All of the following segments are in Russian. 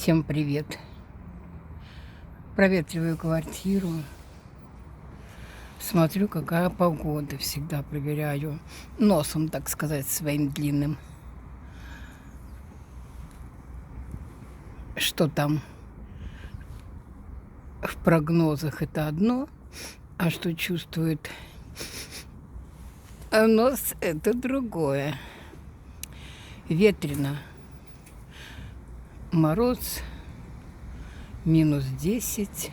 Всем привет! Проветриваю квартиру. Смотрю, какая погода. Всегда проверяю носом, так сказать, своим длинным. Что там в прогнозах, это одно, а что чувствует нос, это другое. Ветрено. Мороз. -10.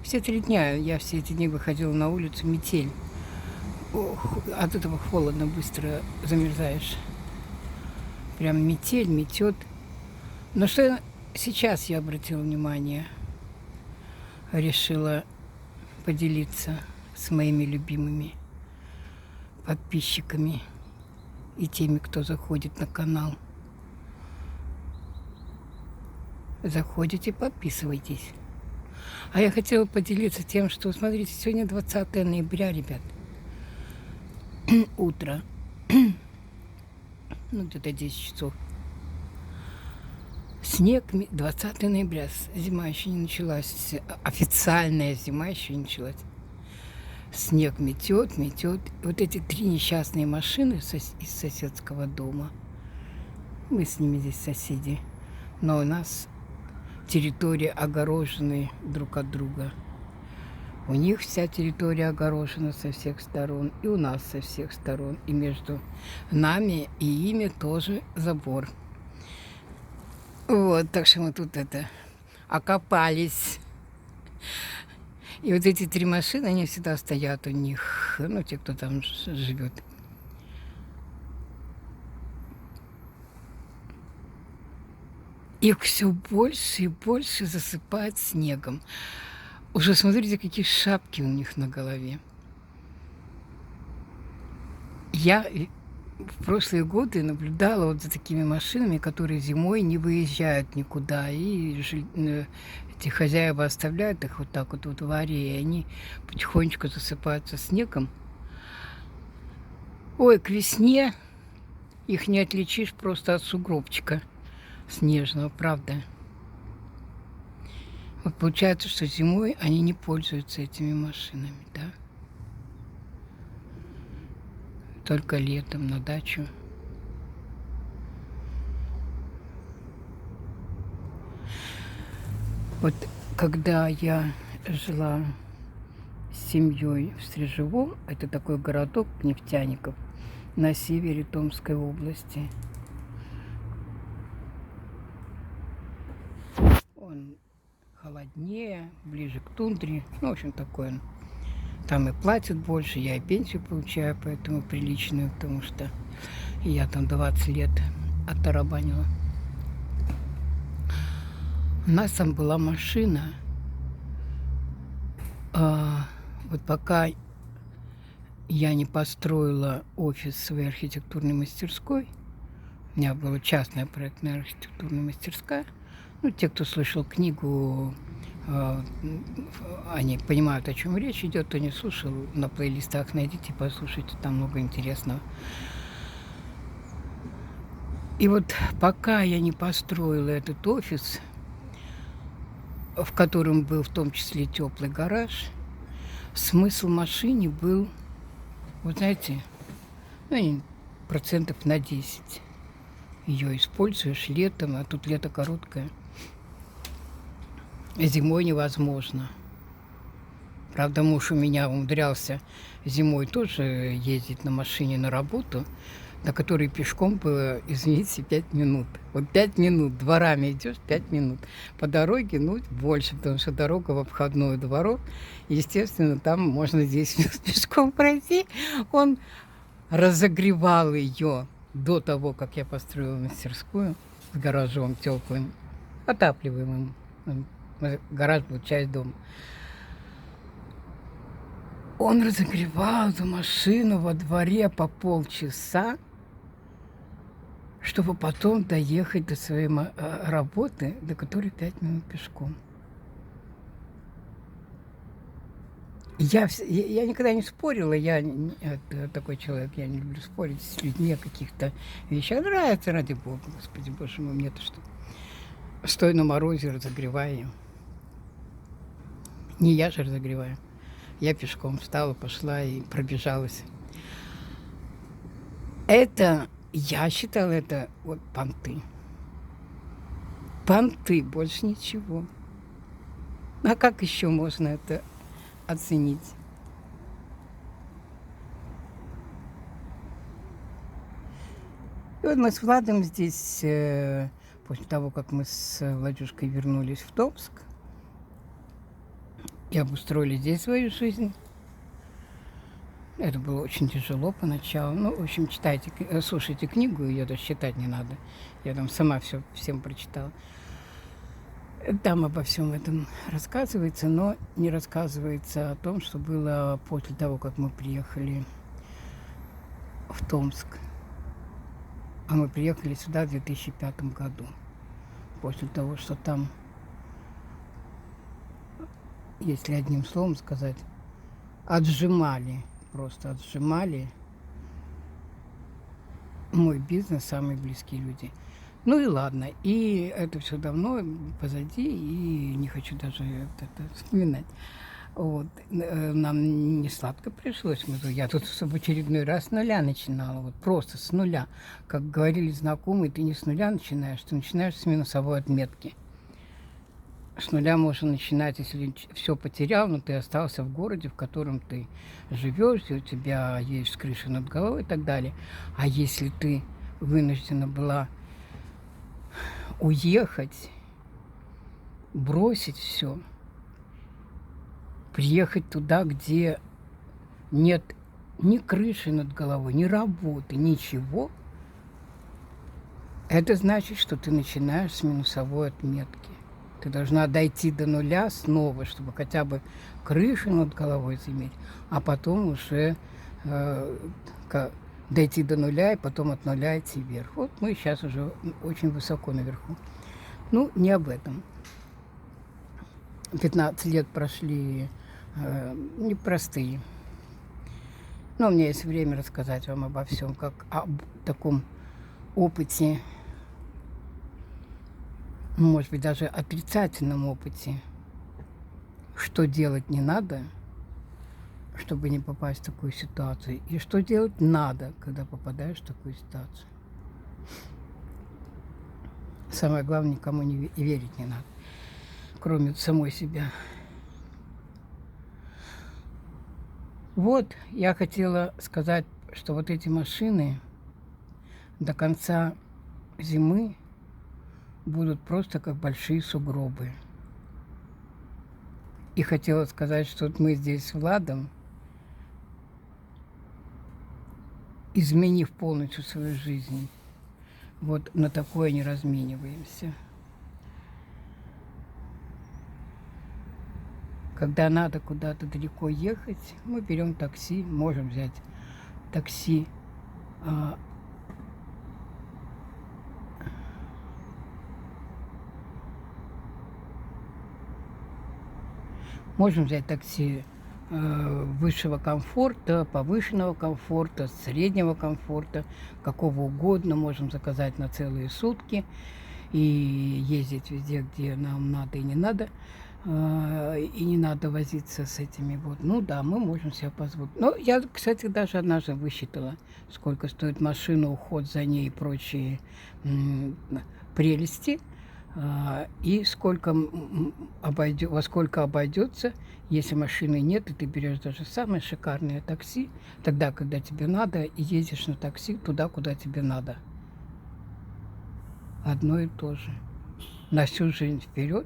Все 3 дня я все эти дни выходила на улицу, метель. Ох, от этого холодно, быстро замерзаешь. Прям метель метет. Но что сейчас я обратила внимание, решила поделиться с моими любимыми подписчиками и теми, кто заходит на канал. Заходите, подписывайтесь. А я хотела поделиться тем, что, смотрите, сегодня 20 ноября, ребят. Утро. Где-то 10 часов. Снег, 20 ноября. Зима еще не началась. Официальная зима еще не началась. Снег метет. Вот эти 3 несчастные машины из соседского дома. Мы с ними здесь соседи. Но у нас территории огорожены друг от друга. У них вся территория огорожена со всех сторон, и у нас со всех сторон. И между нами и ими тоже забор. Вот, так что мы тут окопались. И вот эти 3 машины, они всегда стоят у них, те, кто там живет. Их все больше и больше засыпает снегом. Уже смотрите, какие шапки у них на голове. Я в прошлые годы наблюдала вот за такими машинами, которые зимой не выезжают никуда. И эти хозяева оставляют их вот так вот во дворе, и они потихонечку засыпаются снегом. Ой, к весне их не отличишь просто от сугробчика снежного, правда. Вот получается, что зимой они не пользуются этими машинами, да? Только летом на дачу. Вот когда я жила с семьей в Стрежевом, это такой городок нефтяников на севере Томской области. Он холоднее, ближе к тундре. В общем, такой он. Там и платят больше, я и пенсию получаю, поэтому приличную, потому что я там 20 лет оттарабанила. У нас там была машина. Вот пока я не построила офис своей архитектурной мастерской, у меня была частная проектная архитектурная мастерская. Те, кто слышал книгу, они понимают, о чем речь идет. Кто не слушал, на плейлистах найдите, послушайте, там много интересного. И вот пока я не построила этот офис, в котором был в том числе теплый гараж, смысл машине был, вот знаете, процентов на 10. Ее используешь летом, а тут лето короткое. Зимой невозможно. Правда, муж у меня умудрялся зимой тоже ездить на машине на работу, до которой пешком было, извините, 5 минут. Вот 5 минут. Дворами идешь 5 минут. По дороге, больше, потому что дорога в обходной дворок. Естественно, там можно здесь пешком пройти. Он разогревал ее до того, как я построила мастерскую с гаражом теплым, отапливаемым. Гараж был часть дома. Он разогревал эту машину во дворе по полчаса, чтобы потом доехать до своей работы, до которой 5 минут пешком. Я никогда не спорила, я такой человек, я не люблю спорить с людьми о каких-то вещах. Нравится, ради бога, Господи, Боже мой, мне-то что. Стою на морозе, разогреваю ее. Не я же разогреваю. Я пешком встала, пошла и пробежалась. Это, я считала, это вот понты. Понты, больше ничего. А как еще можно это оценить? И вот мы с Владом здесь, после того, как мы с Владюшкой вернулись в Томск и обустроили здесь свою жизнь. Это было очень тяжело поначалу. Ну, в общем, слушайте книгу, ее даже читать не надо. Я там сама все всем прочитала. Там обо всем этом рассказывается, но не рассказывается о том, что было после того, как мы приехали в Томск. А мы приехали сюда в 2005 году. После того, что там, если одним словом сказать, отжимали, просто отжимали мой бизнес, самые близкие люди. Ну и ладно, и это все давно позади, и не хочу даже это вспоминать. Вот. Нам не сладко пришлось. Я тут в очередной раз с нуля начинала, вот просто с нуля. Как говорили знакомые, ты не с нуля начинаешь, ты начинаешь с минусовой отметки. С нуля можно начинать, если все потерял, но ты остался в городе, в котором ты живешь, и у тебя есть крыша над головой и так далее. А если ты вынуждена была уехать, бросить все, приехать туда, где нет ни крыши над головой, ни работы, ничего, это значит, что ты начинаешь с минусовой отметки. Ты должна дойти до нуля снова, чтобы хотя бы крышу над головой иметь, а потом уже дойти до нуля и потом от нуля идти вверх. Вот мы сейчас уже очень высоко наверху. Ну, не об этом. 15 лет прошли непростые. Но у меня есть время рассказать вам обо всем, как об таком опыте, может быть, даже отрицательном опыте, что делать не надо, чтобы не попасть в такую ситуацию, и что делать надо, когда попадаешь в такую ситуацию. Самое главное, никому не верить не надо, кроме самой себя. Вот, я хотела сказать, что вот эти машины до конца зимы будут просто как большие сугробы. И хотела сказать, что вот мы здесь с Владом, изменив полностью свою жизнь, вот на такое не размениваемся. Когда надо куда-то далеко ехать, мы берем такси, можем взять такси высшего комфорта, повышенного комфорта, среднего комфорта, какого угодно. Можем заказать на целые сутки и ездить везде, где нам надо и не надо. И не надо возиться с этими вот. Ну да, мы можем себе позволить. Но я, кстати, даже однажды высчитала, сколько стоит машина, уход за ней и прочие прелести. И во сколько обойдется, если машины нет, и ты берешь даже самое шикарное такси, тогда, когда тебе надо, и ездишь на такси туда, куда тебе надо. Одно и то же. На всю жизнь вперед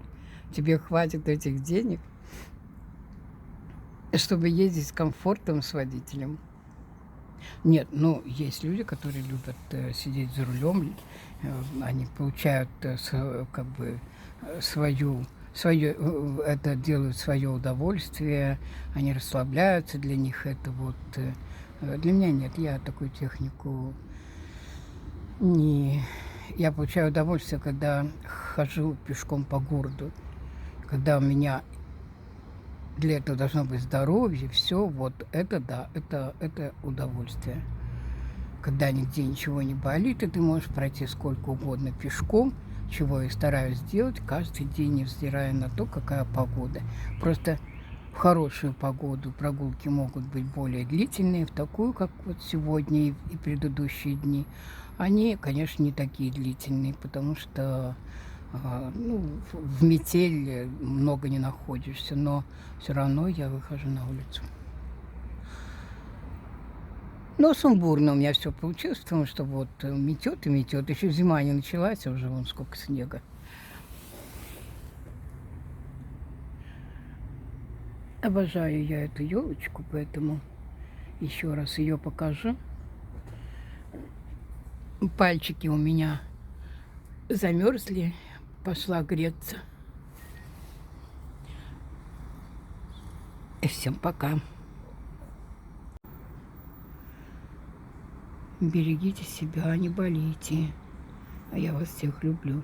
тебе хватит этих денег, чтобы ездить с комфортом с водителем. Нет, ну, есть люди, которые любят сидеть за рулем, они получают как бы свое, это делают свое удовольствие, они расслабляются, для них это вот... Для меня нет, я такую технику не... Я получаю удовольствие, когда хожу пешком по городу, когда у меня для этого должно быть здоровье, все, вот это да, это удовольствие. Когда нигде ничего не болит, и ты можешь пройти сколько угодно пешком, чего я стараюсь делать каждый день, невзирая на то, какая погода. Просто в хорошую погоду прогулки могут быть более длительные, в такую, как вот сегодня и предыдущие дни. Они, конечно, не такие длительные, потому что ну, в метель много не находишься, но все равно я выхожу на улицу. Но сумбурно у меня все получилось, потому что вот метет и метет. Еще зима не началась, а уже вон сколько снега. Обожаю я эту елочку, поэтому еще раз ее покажу. Пальчики у меня замерзли, пошла греться. И всем пока. Берегите себя, не болейте. А я вас всех люблю.